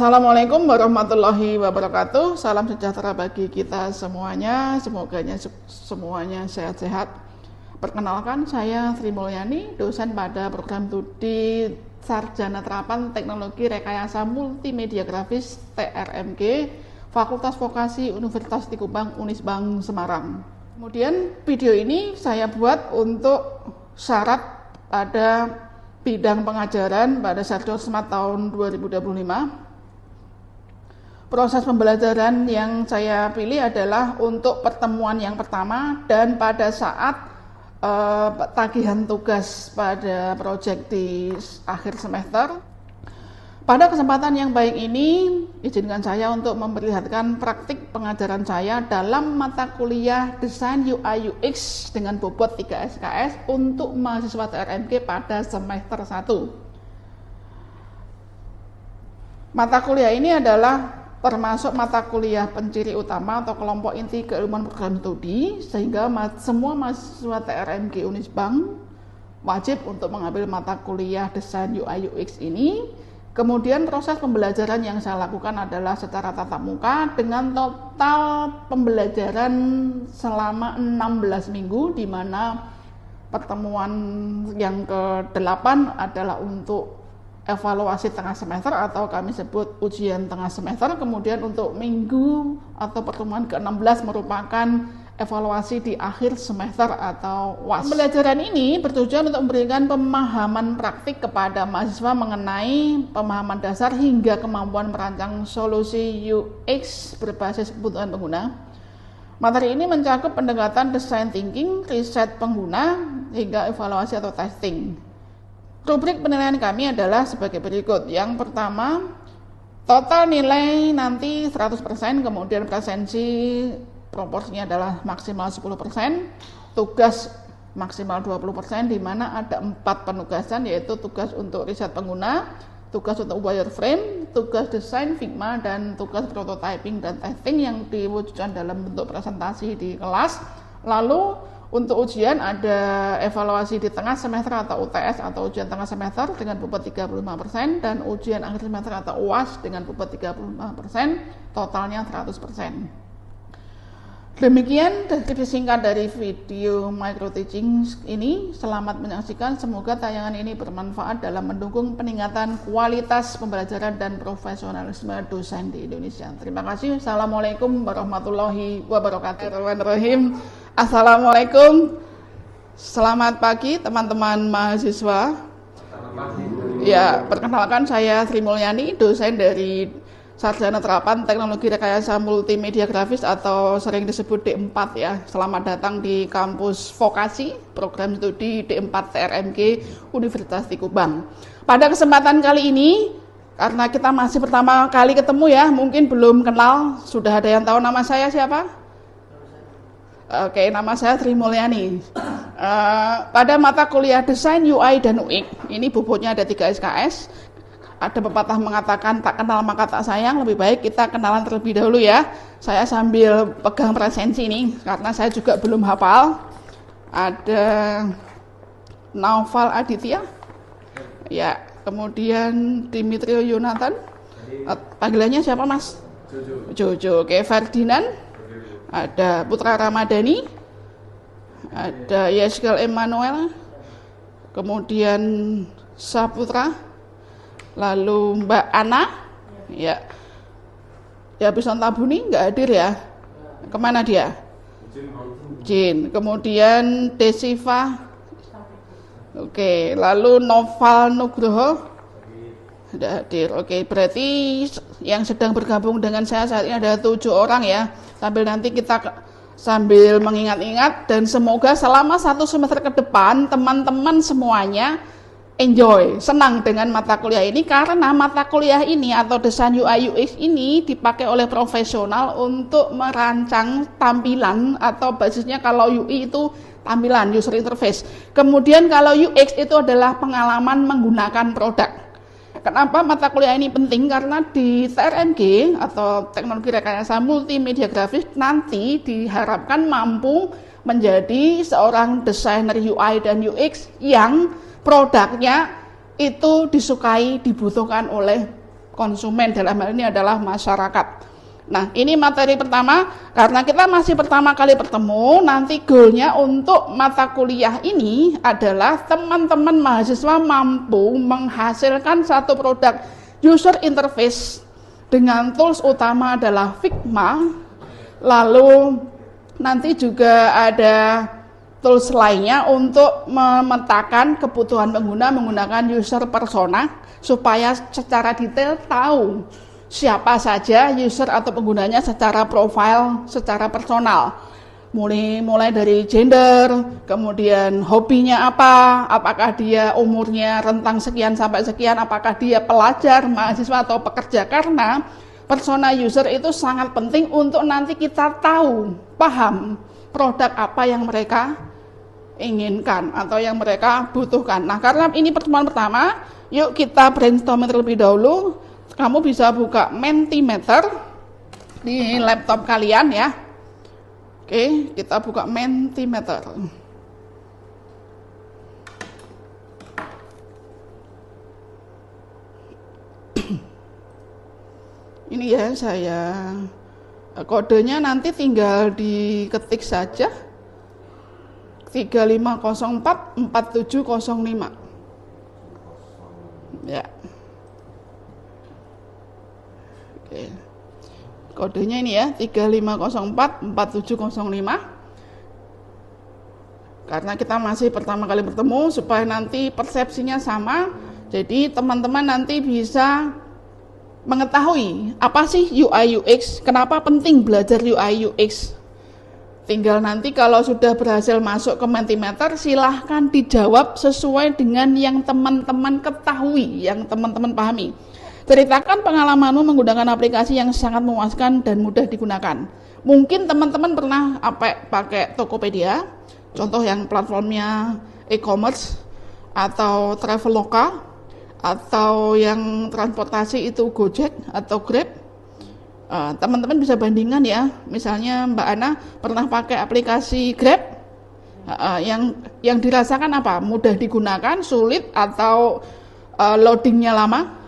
Assalamualaikum warahmatullahi wabarakatuh. Salam sejahtera bagi kita semuanya. Semuanya sehat-sehat. Perkenalkan, saya Sri Mulyani, dosen pada program studi Sarjana Terapan Teknologi Rekayasa Multimedia Grafis TRMG, Fakultas Vokasi Universitas Di Kupang, Unisbank Semarang. Kemudian video ini saya buat untuk syarat pada bidang pengajaran pada Sarjana Smart tahun 2025. Proses pembelajaran yang saya pilih adalah untuk pertemuan yang pertama dan pada saat tagihan tugas pada proyek di akhir semester. Pada kesempatan yang baik ini, izinkan saya untuk memperlihatkan praktik pengajaran saya dalam mata kuliah Desain UI UX dengan bobot 3 SKS untuk mahasiswa TRMG pada semester 1. Mata kuliah ini adalah termasuk mata kuliah penciri utama atau kelompok inti keilmuan program studi, sehingga semua mahasiswa TRMG Unisbank wajib untuk mengambil mata kuliah Desain UI UX ini. Kemudian proses pembelajaran yang saya lakukan adalah secara tatap muka dengan total pembelajaran selama 16 minggu, di mana pertemuan yang ke-8 adalah untuk evaluasi tengah semester atau kami sebut ujian tengah semester. Kemudian untuk minggu atau pertemuan ke-16 merupakan evaluasi di akhir semester atau UAS. Pembelajaran ini bertujuan untuk memberikan pemahaman praktik kepada mahasiswa mengenai pemahaman dasar hingga kemampuan merancang solusi UX berbasis kebutuhan pengguna. Materi ini mencakup pendekatan design thinking, riset pengguna, hingga evaluasi atau testing. Rubrik penilaian kami adalah sebagai berikut. Yang pertama, total nilai nanti 100%, kemudian presensi proporsinya adalah maksimal 10%, tugas maksimal 20%, di mana ada 4 penugasan, yaitu tugas untuk riset pengguna, tugas untuk wireframe, tugas desain Figma, dan tugas prototyping dan testing yang diwujudkan dalam bentuk presentasi di kelas. Lalu untuk ujian ada evaluasi di tengah semester atau UTS atau ujian tengah semester dengan bobot 35%, dan ujian akhir semester atau UAS dengan bobot 35%, totalnya 100%. Demikian deskripsi singkat dari video micro teaching ini. Selamat menyaksikan, semoga tayangan ini bermanfaat dalam mendukung peningkatan kualitas pembelajaran dan profesionalisme dosen di Indonesia. Terima kasih. Assalamualaikum warahmatullahi wabarakatuh. Assalamualaikum. Selamat pagi teman-teman mahasiswa. Ya, perkenalkan, saya Sri Mulyani, dosen dari Sarjana Terapan Teknologi Rekayasa Multimedia Grafis atau sering disebut D4 ya. Selamat datang di kampus Vokasi, program studi D4 TRMG Universitas Di Kupang. Pada kesempatan kali ini, karena kita masih pertama kali ketemu ya, mungkin belum kenal. Sudah ada yang tahu nama saya siapa? Oke, nama saya Sri Mulyani. Pada mata kuliah Desain UI dan UX, ini bobotnya ada 3 SKS. Ada pepatah mengatakan tak kenal maka tak sayang, lebih baik kita kenalan terlebih dahulu ya. Saya sambil pegang presensi ini karena saya juga belum hafal. Ada Naufal Aditya, ya, kemudian Dimitrio Yonatan, panggilannya siapa mas? Jojo. Oke, Ferdinand, ada Putra Ramadhani, ada Yeskel Emmanuel, kemudian Saputra, lalu Mbak Ana, ya, Bison Tabuni nggak hadir ya, kemana dia? Jin. Kemudian Desiva, oke, lalu Noval Nugroho, tidak hadir. Oke, berarti yang sedang bergabung dengan saya saat ini ada 7 orang ya. Sambil nanti kita sambil mengingat-ingat, dan semoga selama 1 semester ke depan teman-teman semuanya enjoy, senang dengan mata kuliah ini, karena mata kuliah ini atau desain UI UX ini dipakai oleh profesional untuk merancang tampilan, atau basisnya kalau UI itu tampilan, user interface. Kemudian kalau UX itu adalah pengalaman menggunakan produk. Kenapa mata kuliah ini penting? Karena di TRMG atau Teknologi Rekayasa Multimedia Grafis nanti diharapkan mampu menjadi seorang desainer UI dan UX yang produknya itu disukai, dibutuhkan oleh konsumen, dalam hal ini adalah masyarakat. Nah, ini materi pertama, karena kita masih pertama kali bertemu, nanti goalnya untuk mata kuliah ini adalah teman-teman mahasiswa mampu menghasilkan satu produk user interface dengan tools utama adalah Figma, lalu nanti juga ada tools lainnya untuk memetakan kebutuhan pengguna menggunakan user persona, supaya secara detail tahu siapa saja user atau penggunanya secara profil, secara personal. Mulai dari gender, kemudian hobinya apa, apakah dia umurnya rentang sekian sampai sekian, apakah dia pelajar, mahasiswa atau pekerja, karena persona user itu sangat penting untuk nanti kita tahu, paham produk apa yang mereka inginkan atau yang mereka butuhkan. Nah, karena ini pertemuan pertama, yuk kita brainstorming terlebih dahulu. Kamu bisa buka Mentimeter di laptop kalian ya. Oke, kita buka Mentimeter. Ini ya, saya kodenya nanti tinggal diketik saja 3504 4705 ya. Oke. Kodenya ini ya 3504 4705. Karena kita masih pertama kali bertemu, supaya nanti persepsinya sama, jadi teman-teman nanti bisa mengetahui apa sih UI UX, kenapa penting belajar UI UX. Tinggal nanti kalau sudah berhasil masuk ke Mentimeter, silahkan dijawab sesuai dengan yang teman-teman ketahui, yang teman-teman pahami. Ceritakan pengalamanmu menggunakan aplikasi yang sangat memuaskan dan mudah digunakan. Mungkin teman-teman pernah pakai Tokopedia, contoh yang platformnya e-commerce, atau Traveloka, atau yang transportasi itu Gojek atau Grab. Teman-teman bisa bandingkan ya, misalnya Mbak Ana pernah pakai aplikasi Grab, yang dirasakan apa? Mudah digunakan, sulit, atau loadingnya lama?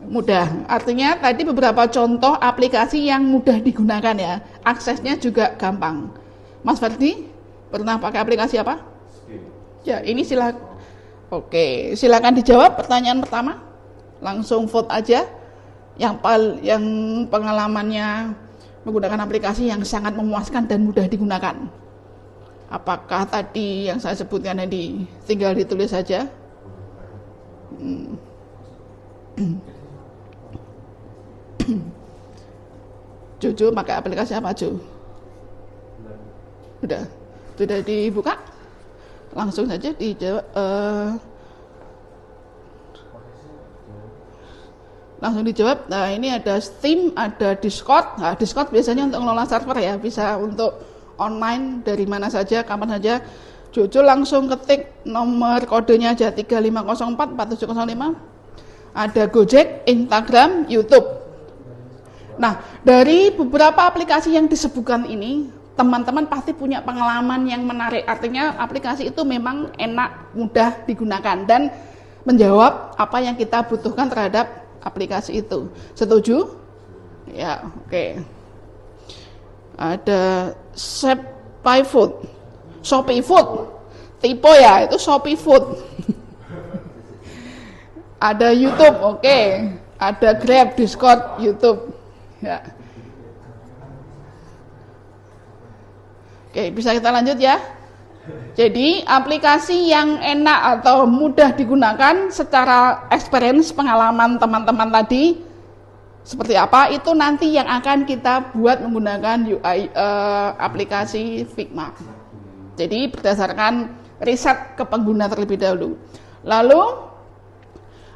Mudah. Artinya tadi beberapa contoh aplikasi yang mudah digunakan ya, aksesnya juga gampang. Mas Ferdi pernah pakai aplikasi apa? Ya, ini Oke, silakan dijawab pertanyaan pertama. Langsung vote aja. Yang pengalamannya menggunakan aplikasi yang sangat memuaskan dan mudah digunakan. Apakah tadi yang saya sebutkan tadi? Tinggal ditulis saja. Jojo pakai aplikasi apa, Jo? Sudah dibuka? Langsung saja dijawab. Langsung dijawab. Nah, ini ada Steam, ada Discord. Nah, Discord biasanya untuk ngelola server ya, bisa untuk online dari mana saja, kapan saja. Jojo langsung ketik nomor kodenya aja 3504 4705. Ada Gojek, Instagram, YouTube. Nah, dari beberapa aplikasi yang disebutkan ini, teman-teman pasti punya pengalaman yang menarik. Artinya aplikasi itu memang enak, mudah digunakan, dan menjawab apa yang kita butuhkan terhadap aplikasi itu. Setuju? Ya, oke. Ada Shopee Food. Tipe ya, itu Shopee Food. Ada YouTube, oke. Ada Grab, Discord, YouTube. Ya. Oke, bisa kita lanjut ya. Jadi aplikasi yang enak atau mudah digunakan secara experience, pengalaman teman-teman tadi seperti apa, itu nanti yang akan kita buat menggunakan UI aplikasi Figma. Jadi berdasarkan riset ke pengguna terlebih dahulu. Lalu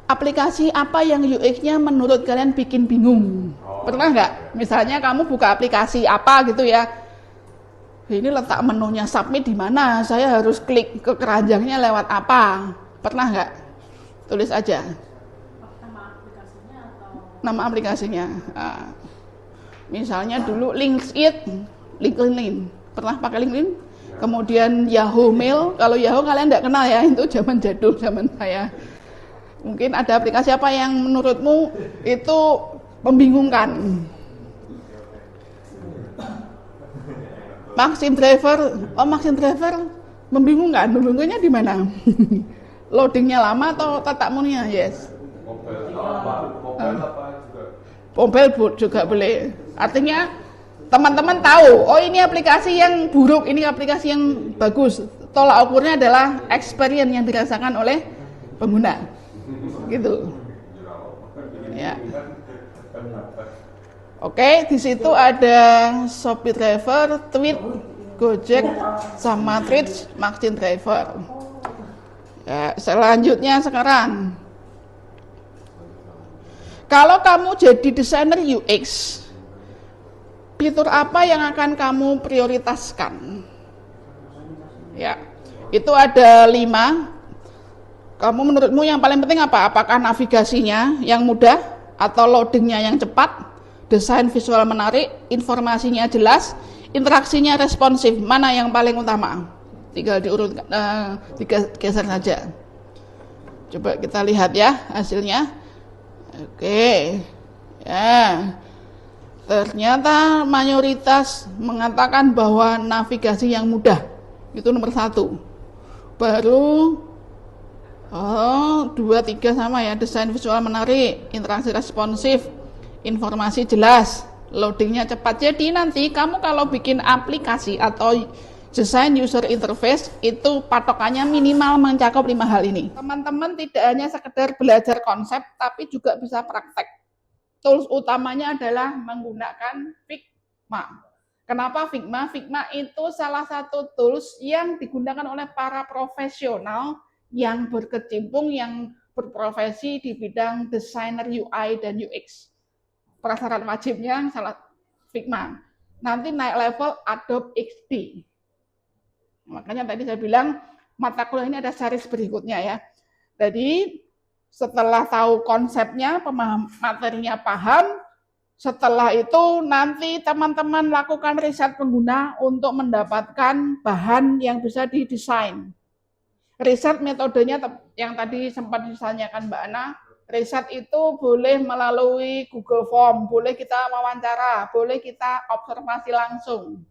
aplikasi apa yang UX-nya menurut kalian bikin bingung? Pernah nggak? Misalnya kamu buka aplikasi apa gitu ya, ini letak menunya submit di mana? Saya harus klik ke keranjangnya lewat apa? Pernah nggak? Tulis aja. Nama aplikasinya atau? Nama aplikasinya. Nah, misalnya dulu LinkedIn. Pernah pakai LinkedIn? Kemudian Yahoo Mail. Kalau Yahoo kalian nggak kenal ya, itu zaman jadul, zaman saya. Mungkin ada aplikasi apa yang menurutmu itu membingungkan? Maxim Driver membingungkan. Membingungkannya di mana? Loadingnya lama atau tata muninya? Yes. Mobile juga boleh. Artinya teman-teman tahu, oh ini aplikasi yang buruk, ini aplikasi yang bagus. Tolak ukurnya adalah experience yang dirasakan oleh pengguna. Gitu. Ya. Oke, di situ ada Shopee Driver, Tweet, Gojek, sama Twitch, Maxim Driver. Ya, selanjutnya sekarang, kalau kamu jadi desainer UX, fitur apa yang akan kamu prioritaskan? Ya, itu ada 5. Kamu menurutmu yang paling penting apa? Apakah navigasinya yang mudah atau loadingnya yang cepat, desain visual menarik, informasinya jelas, interaksinya responsif? Mana yang paling utama? Tinggal diurutkan, digeser saja. Coba kita lihat ya hasilnya. Oke, ya. Ternyata mayoritas mengatakan bahwa navigasi yang mudah itu nomor 1. Baru 2, 3 sama ya, desain visual menarik, interaksi responsif, informasi jelas, loadingnya cepat. Jadi nanti kamu kalau bikin aplikasi atau desain user interface itu patokannya minimal mencakup 5 hal ini. Teman-teman tidak hanya sekedar belajar konsep, tapi juga bisa praktek. Tools utamanya adalah menggunakan Figma. Kenapa Figma? Figma itu salah satu tools yang digunakan oleh para profesional yang berkecimpung, yang berprofesi di bidang desainer UI dan UX. Prasyarat wajibnya salah Figma. Nanti naik level Adobe XD. Makanya tadi saya bilang mata kuliah ini ada series berikutnya ya. Jadi setelah tahu konsepnya, materinya paham, setelah itu nanti teman-teman lakukan riset pengguna untuk mendapatkan bahan yang bisa didesain. Riset metodenya yang tadi sempat ditanyakan Mbak Ana, riset itu boleh melalui Google Form, boleh kita wawancara, boleh kita observasi langsung.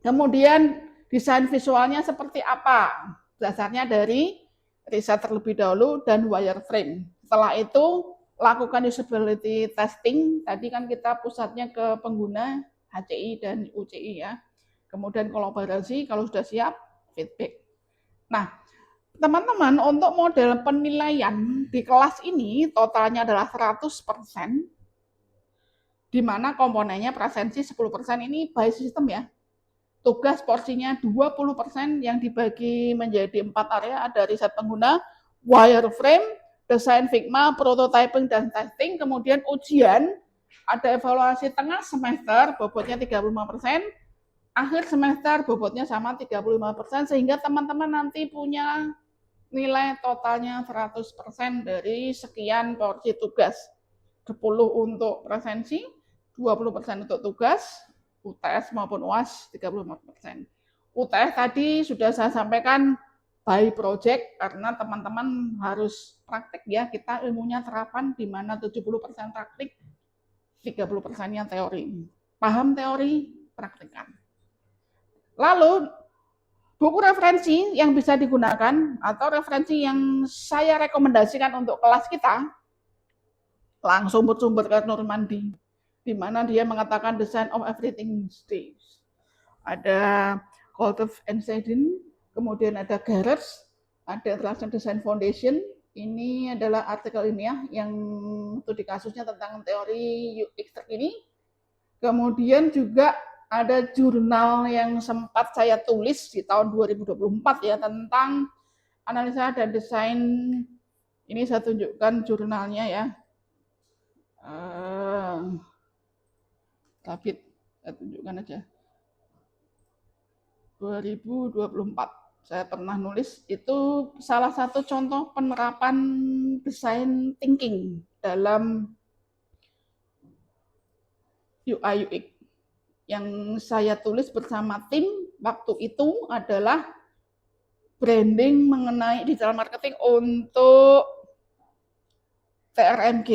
Kemudian desain visualnya seperti apa? Dasarnya dari riset terlebih dahulu dan wireframe. Setelah itu lakukan usability testing. Tadi kan kita pusatnya ke pengguna HCI dan UCI ya. Kemudian kolaborasi, kalau sudah siap feedback. Nah, teman-teman untuk model penilaian di kelas ini totalnya adalah 100%, di mana komponennya presensi 10% ini by system ya. Tugas porsinya 20% yang dibagi menjadi 4 area, ada riset pengguna, wireframe, desain Figma, prototyping dan testing, kemudian ujian, ada evaluasi tengah semester, bobotnya 35%, akhir semester bobotnya sama 35%, sehingga teman-teman nanti punya nilai totalnya 100% dari sekian porsi tugas. 10 untuk presensi, 20% untuk tugas, UTS maupun UAS 35%. UTS tadi sudah saya sampaikan by project karena teman-teman harus praktik ya, kita ilmunya terapan di mana 70% praktik, 30%-nya teori. Paham teori, praktikkan. Lalu buku referensi yang bisa digunakan atau referensi yang saya rekomendasikan untuk kelas kita langsung bersumber ke Normandy, di mana dia mengatakan design of everything stage. Ada Kolthoff and Seidin, kemudian ada Garrett, ada International Design Foundation. Ini adalah artikel ilmiah yang studi kasusnya tentang teori UX terkini. Kemudian juga ada jurnal yang sempat saya tulis di tahun 2024 ya tentang analisa dan desain. Ini saya tunjukkan jurnalnya ya. David, saya tunjukkan aja. 2024. Saya pernah nulis, itu salah satu contoh penerapan design thinking dalam UI UX. Yang saya tulis bersama tim waktu itu adalah branding mengenai digital marketing untuk TRMG.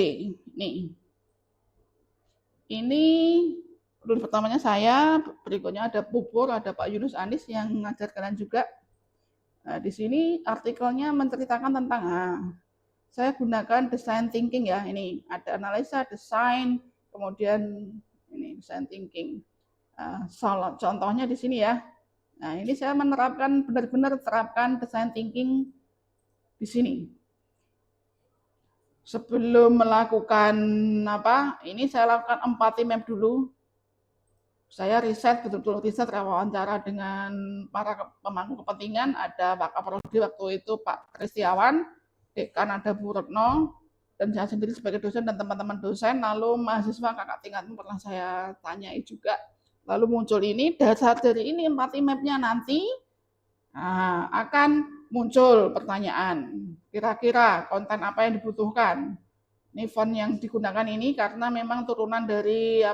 Nih. Ini penulis pertamanya saya, berikutnya ada Pupur, ada Pak Yunus Anis yang mengajar kalian juga. Nah, di sini artikelnya menceritakan tentang saya gunakan design thinking ya. Ini ada analisa, desain, kemudian ini design thinking. Contohnya di sini ya. Nah, ini saya menerapkan benar-benar terapkan design thinking di sini. Sebelum melakukan ini saya lakukan empathy map dulu. Saya riset, betul-betul riset, wawancara dengan para pemangku kepentingan. Ada Pak Kaprodi waktu itu Pak Kristiawan, dekan ada Bu Retno, dan saya sendiri sebagai dosen dan teman-teman dosen. Lalu mahasiswa kakak tingkatmu pernah saya tanyai juga. Lalu muncul ini, dasar dari ini empathy map-nya nanti akan muncul pertanyaan. Kira-kira konten apa yang dibutuhkan? Ini font yang digunakan ini karena memang turunan dari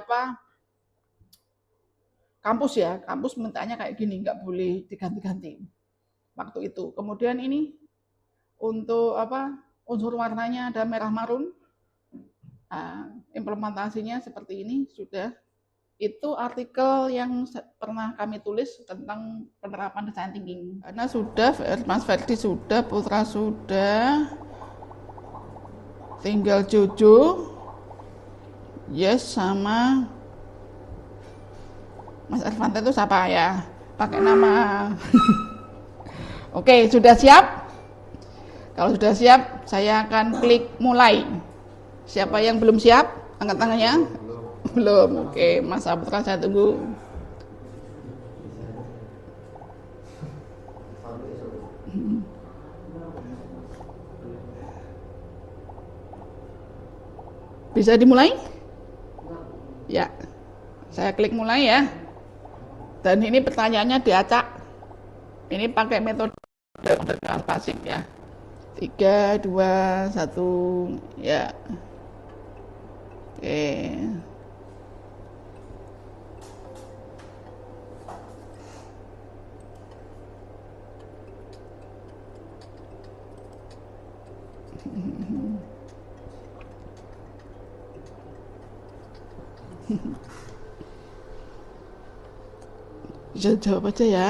kampus ya, kampus mintanya kayak gini, nggak boleh diganti-ganti waktu itu. Kemudian ini untuk unsur warnanya ada merah marun. Implementasinya seperti ini sudah. Itu artikel yang pernah kami tulis tentang penerapan design thinking. Karena sudah, Mas Ferdi sudah, Putra sudah, tinggal Jojo, Yes sama Mas Ervanta itu siapa ya? Pakai nama. Oke, sudah siap? Kalau sudah siap, saya akan klik mulai. Siapa yang belum siap? Angkat tangannya. Belum. Oke, Mas Putra saya tunggu. Bisa dimulai? Ya. Saya klik mulai ya. Dan ini pertanyaannya diacak. Ini pakai metode canvassing ya. 3, 2, 1, ya. Oke. Bisa jawab aja ya.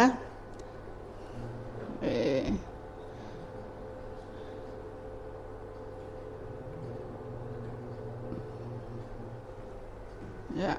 Ya.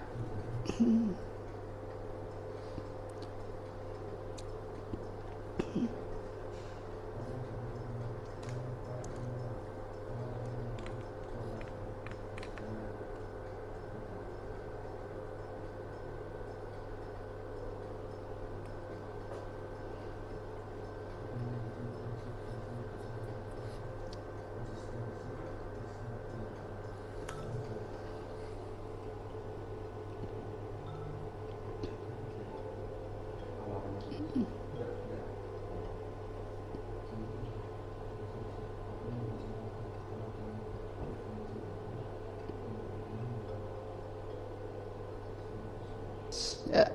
Ya.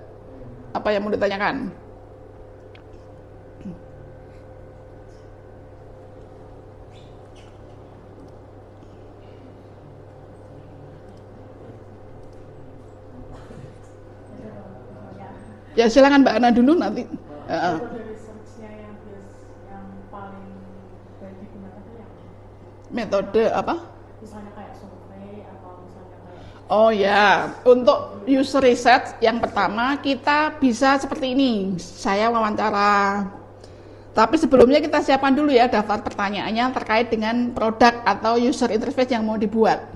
Apa yang mau ditanyakan? Ya silakan Mbak Ana dulu nanti. Metode apa? Misalnya kayak survei atau misalnya kayak... Oh ya, untuk user research yang pertama kita bisa seperti ini. Saya wawancara. Tapi sebelumnya kita siapkan dulu ya daftar pertanyaannya terkait dengan produk atau user interface yang mau dibuat.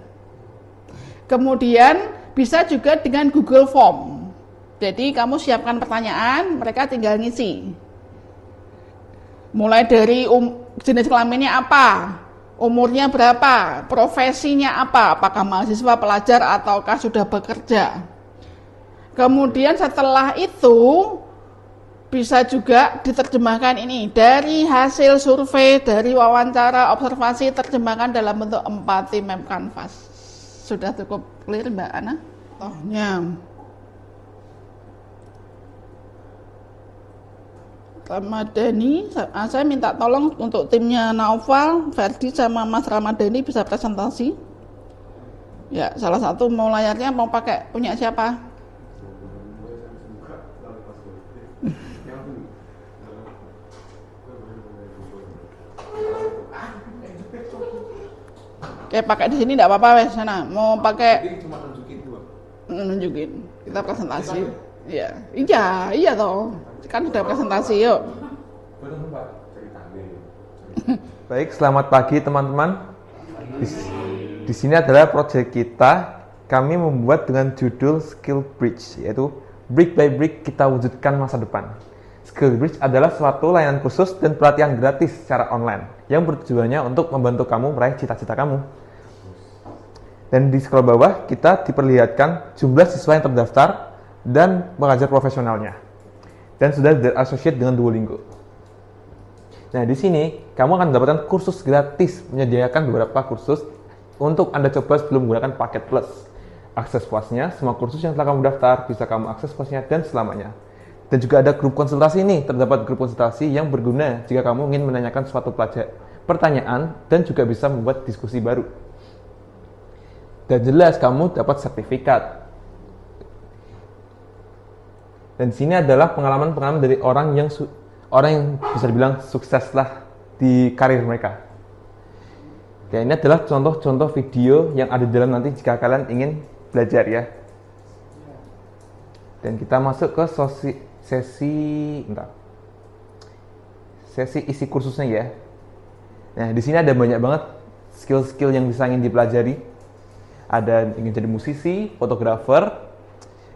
Kemudian bisa juga dengan Google Form. Jadi kamu siapkan pertanyaan, mereka tinggal ngisi. Mulai dari jenis kelaminnya apa, umurnya berapa, profesinya apa, apakah mahasiswa, pelajar, ataukah sudah bekerja. Kemudian setelah itu bisa juga diterjemahkan ini dari hasil survei, dari wawancara, observasi, terjemahkan dalam bentuk empathy map canvas. Sudah cukup clear Mbak Ana? Tohnya. Ramadhani, saya minta tolong untuk timnya Naufal, Ferdi sama Mas Ramadhani bisa presentasi. Ya, salah satu mau layarnya mau pakai punya siapa? Oke, pakai di sini enggak apa-apa wes sana. Mau pakai cuma nunjukin. Kita presentasi. Iya. Iya toh. Kan sudah presentasi yuk. Baik, selamat pagi teman-teman. Di sini adalah proyek kita. Kami membuat dengan judul Skill Bridge, yaitu brick by brick kita wujudkan masa depan. Skill Bridge adalah suatu layanan khusus dan pelatihan gratis secara online yang bertujuannya untuk membantu kamu meraih cita-cita kamu. Dan di scroll bawah kita diperlihatkan jumlah siswa yang terdaftar dan pengajar profesionalnya. Dan sudah associate dengan Duolingo. Nah, di sini kamu akan mendapatkan kursus gratis, menyediakan beberapa kursus untuk Anda coba sebelum menggunakan paket plus. Akses puasnya, semua kursus yang telah kamu daftar bisa kamu akses puasnya dan selamanya. Dan juga ada grup konsultasi ini, terdapat grup konsultasi yang berguna jika kamu ingin menanyakan suatu pertanyaan dan juga bisa membuat diskusi baru. Dan jelas kamu dapat sertifikat. Dan di sini adalah pengalaman-pengalaman dari orang yang bisa dibilang sukses lah di karir mereka. Ya, ini adalah contoh-contoh video yang ada di dalam nanti jika kalian ingin belajar ya. Dan kita masuk ke sesi isi kursusnya ya. Nah, di sini ada banyak banget skill-skill yang bisa ingin dipelajari. Ada ingin jadi musisi, fotografer,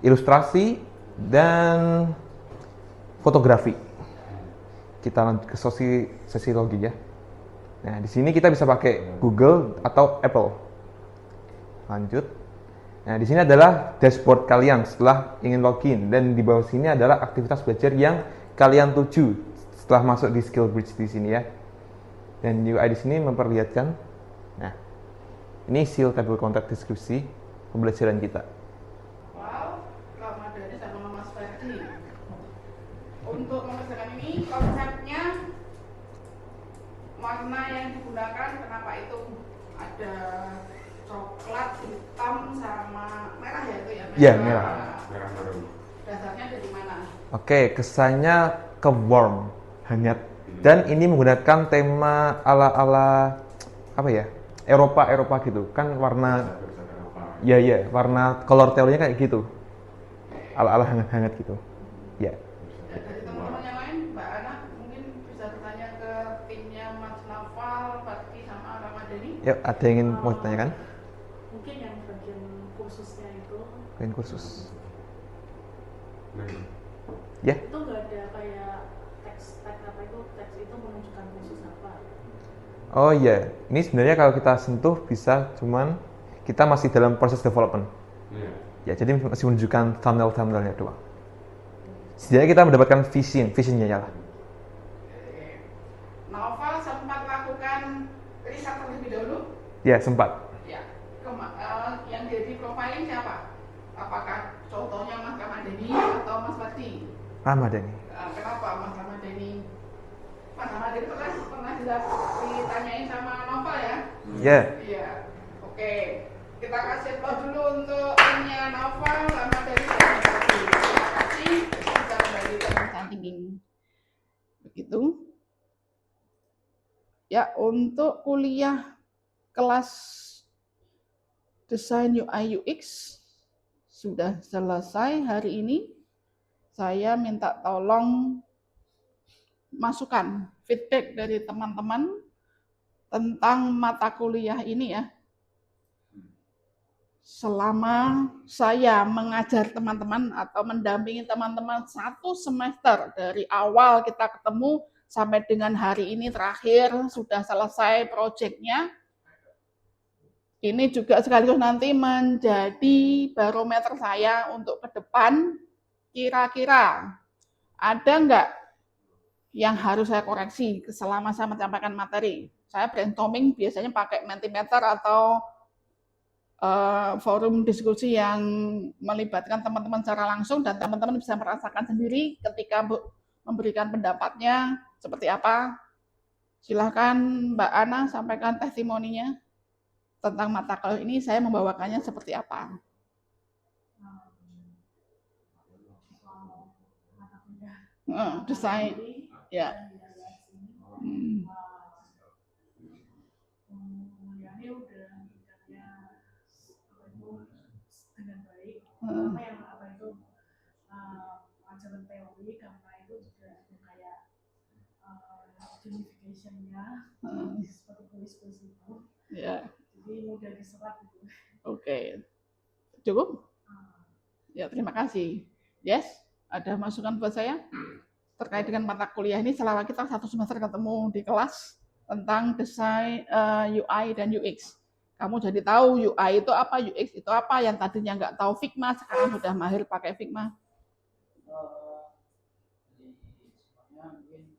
ilustrasi, dan fotografi. Kita lanjut ke sesi login ya. Nah, di sini kita bisa pakai Google atau Apple. Lanjut. Nah, di sini adalah dashboard kalian setelah ingin login, dan di bawah sini adalah aktivitas belajar yang kalian tuju setelah masuk di Skill Bridge di sini ya. Dan UI di sini memperlihatkan. Nah, ini seal table content deskripsi pembelajaran kita. Wow, Ramadhani sama Mas Ferdi. Untuk mengerjakan ini konsepnya warna yang digunakan, kenapa itu ada coklat, hitam, sama merah ya itu ya? Iya, merah. Dasarnya dari mana? Oke, kesannya ke warm, hangat. Dan ini menggunakan tema ala-ala apa ya? Eropa gitu. Kan warna warna color tellnya kayak gitu. Ala-ala hangat-hangat gitu. Ya. Dari teman-teman yang lain, Mbak Ana mungkin bisa bertanya ke timnya Mas Naufal, Fatki sama Ramadhani. Yuk, ada yang ingin mau ditanyakan? Mungkin yang bagian kursusnya itu Bagian kursus. Ya. itu nggak ada kayak teks apa itu, teks itu menunjukkan kursus apa. Oh iya, ini sebenarnya kalau kita sentuh bisa, cuman kita masih dalam proses development. Ya, jadi masih menunjukkan thumbnail-thumbnailnya doang. Setidaknya kita mendapatkan visionnya ya lah. Naufal sempat lakukan riset terlebih dahulu? Ya, sempat. Ya. Yang jadi profiling siapa? Apakah contohnya Mas Ramadhani atau Mas Fatki? Ramadhani. Kenapa Mas Ramadhani? Mas Ramadhani pernah ditanyain sama Naufal ya? Ya. Iya. Oke. Kita kasih applause dulu untuk timnya Naufal, Ramadhani dan Mas Fatki. Terima kasih bisa kembali ke samping. Begitu. Ya, untuk kuliah kelas desain UI UX sudah selesai hari ini. Saya minta tolong masukan feedback dari teman-teman tentang mata kuliah ini ya. Selama saya mengajar teman-teman atau mendampingi teman-teman 1 semester dari awal kita ketemu sampai dengan hari ini terakhir sudah selesai proyeknya. Ini juga sekaligus nanti menjadi barometer saya untuk ke depan. Kira-kira ada enggak yang harus saya koreksi selama saya menyampaikan materi? Saya brainstorming biasanya pakai Mentimeter atau forum diskusi yang melibatkan teman-teman secara langsung, dan teman-teman bisa merasakan sendiri ketika memberikan pendapatnya seperti apa. Silahkan Mbak Ana sampaikan testimoninya tentang mata kuliah ini, saya membawakannya seperti apa. Desain, ya. Kuliahnya udah dengan baik. Apa itu pelajaran teori, karena itu juga kayak gamification-nya seperti kuis-kuis itu. Ya. Jadi mudah diserap gitu. Oke. Cukup? Ya, terima kasih. Yes, ada masukan buat saya terkait dengan mata kuliah ini selama kita 1 semester ketemu di kelas tentang desain UI dan UX. Kamu jadi tahu UI itu apa, UX itu apa, yang tadinya nggak tahu Figma, sekarang sudah mahir pakai Figma. Jadi semuanya mungkin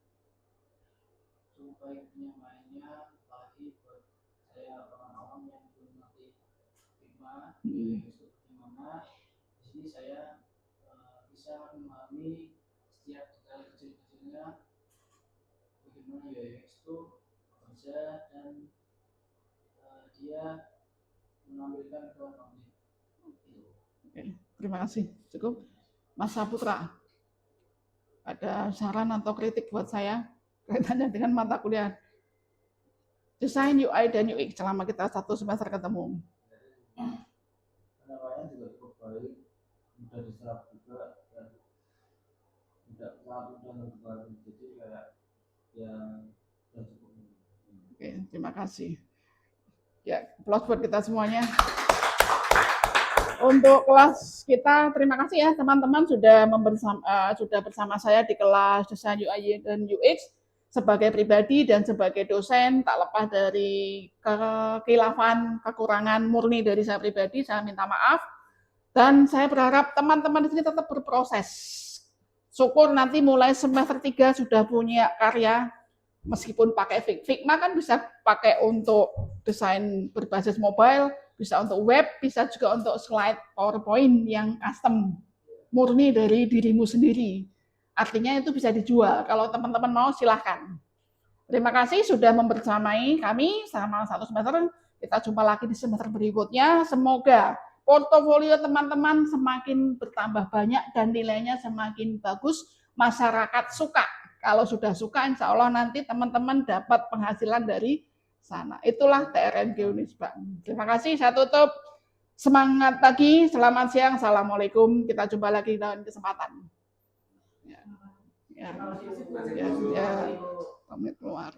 cukup baik penyampaiannya, apalagi buat saya orang-orang yang belum ngerti Figma, itu bagaimana. Di sini saya bisa memahami setiap detail kecil-kecilnya, bagaimana UX itu bekerja dan dia menampilkan ke publik. Oke, terima kasih. Cukup. Mas Saputra, ada saran atau kritik buat saya kaitannya dengan mata kuliah desain UI dan UX selama kita 1 semester ketemu? Penyampaian juga cukup baik, mudah diserap juga dan tidak terlalu mudah terbaru. Jadi kayak yang sudah cukup. Oke, terima kasih. Ya, applause buat kita semuanya. Untuk kelas kita, terima kasih ya teman-teman sudah bersama saya di kelas desain UI dan UX. Sebagai pribadi dan sebagai dosen, tak lepas dari kekhilafan, kekurangan murni dari saya pribadi, saya minta maaf. Dan saya berharap teman-teman di sini tetap berproses. Syukur nanti mulai semester 3 sudah punya karya, meskipun pakai Figma kan bisa pakai untuk desain berbasis mobile, bisa untuk web, bisa juga untuk slide PowerPoint yang custom, murni dari dirimu sendiri. Artinya itu bisa dijual. Kalau teman-teman mau silahkan. Terima kasih sudah membersamai kami selama 1 semester. Kita jumpa lagi di semester berikutnya. Semoga portofolio teman-teman semakin bertambah banyak dan nilainya semakin bagus. Masyarakat suka. Kalau sudah suka, insya Allah nanti teman-teman dapat penghasilan dari sana. Itulah TRMG Unisba. Terima kasih, saya tutup. Semangat pagi, selamat siang, assalamualaikum. Kita jumpa lagi dalam kesempatan. Ya, pamit keluar.